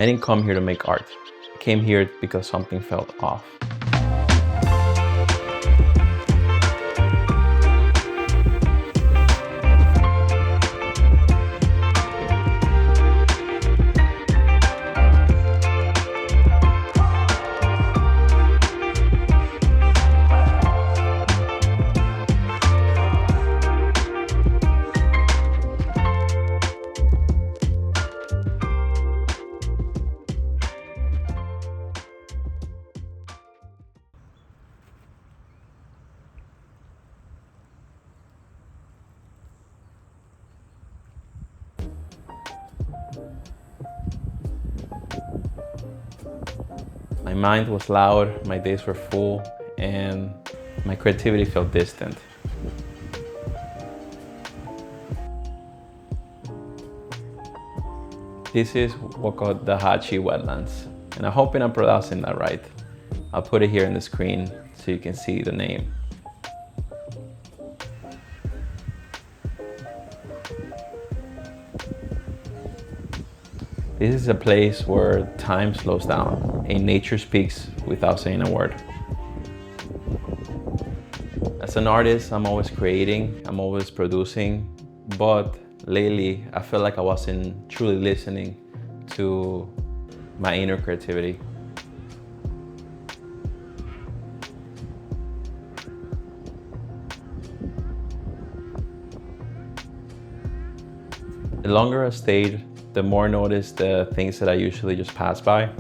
I didn't come here to make art. I came here because something felt off. My mind was loud, my days were full, and my creativity felt distant. This is what called the Hachi wetlands, and I'm hoping I'm pronouncing that right. I'll put it here on the screen so you can see the name. This is a place where time slows down and nature speaks without saying a word. As an artist, I'm always creating, I'm always producing, but lately I feel like I wasn't truly listening to my inner creativity. The longer I stayed, the more I noticed the things that I usually just pass by.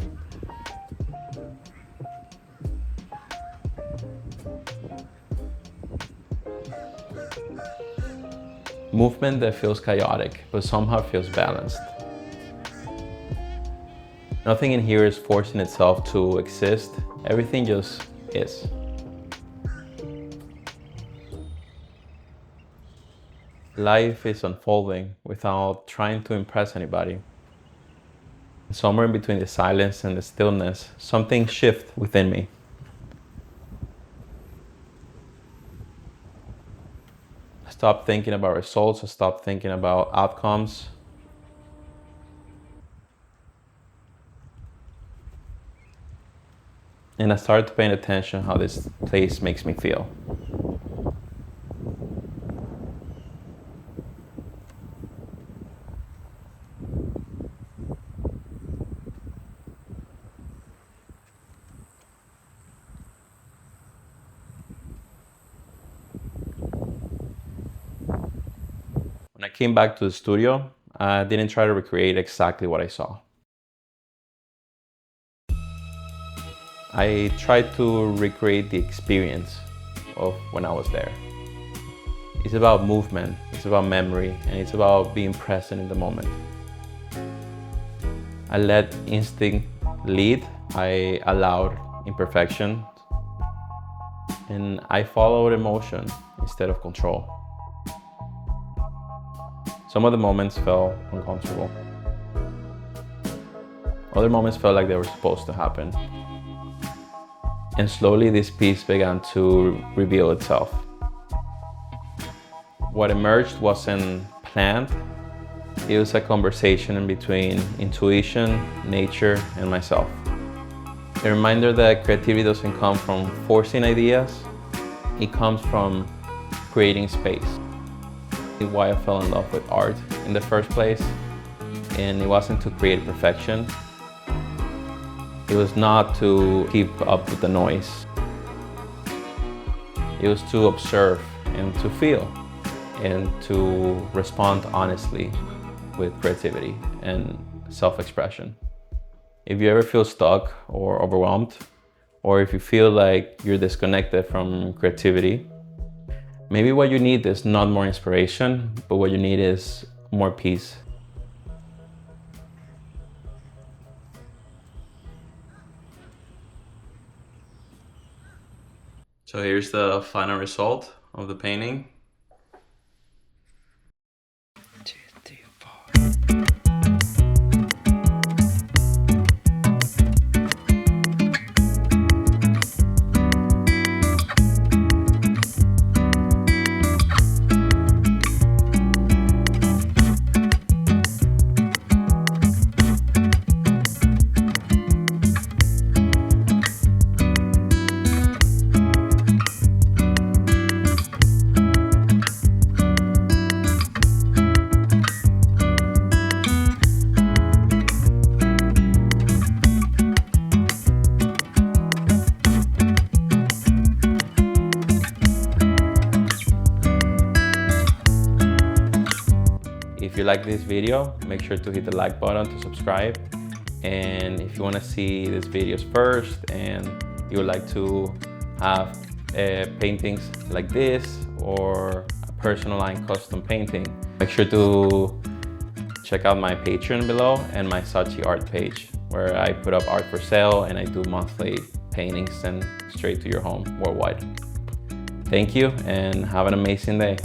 Movement that feels chaotic, but somehow feels balanced. Nothing in here is forcing itself to exist. Everything just is. Life is unfolding without trying to impress anybody. Somewhere in between the silence and the stillness, something shifts within me. I stopped thinking about results, I stopped thinking about outcomes. And I started paying attention how this place makes me feel. When I came back to the studio, I didn't try to recreate exactly what I saw. I tried to recreate the experience of when I was there. It's about movement, it's about memory, and it's about being present in the moment. I let instinct lead, I allowed imperfection, and I followed emotion instead of control. Some of the moments felt uncomfortable. Other moments felt like they were supposed to happen. And slowly this piece began to reveal itself. What emerged wasn't planned. It was a conversation in between intuition, nature, and myself. A reminder that creativity doesn't come from forcing ideas, it comes from creating space. Why I fell in love with art in the first place, and it wasn't to create perfection. It was not to keep up with the noise. It was to observe and to feel and to respond honestly with creativity and self-expression. If you ever feel stuck or overwhelmed, or if you feel like you're disconnected from creativity, maybe what you need is not more inspiration, but what you need is more peace. So here's the final result of the painting. like this video, make sure to hit the like button to subscribe. And if you want to see these videos first and you would like to have paintings like this or a personalized custom painting, make sure to check out my Patreon below and my Saatchi art page, where I put up art for sale and I do monthly paintings sent straight to your home worldwide. Thank you and have an amazing day.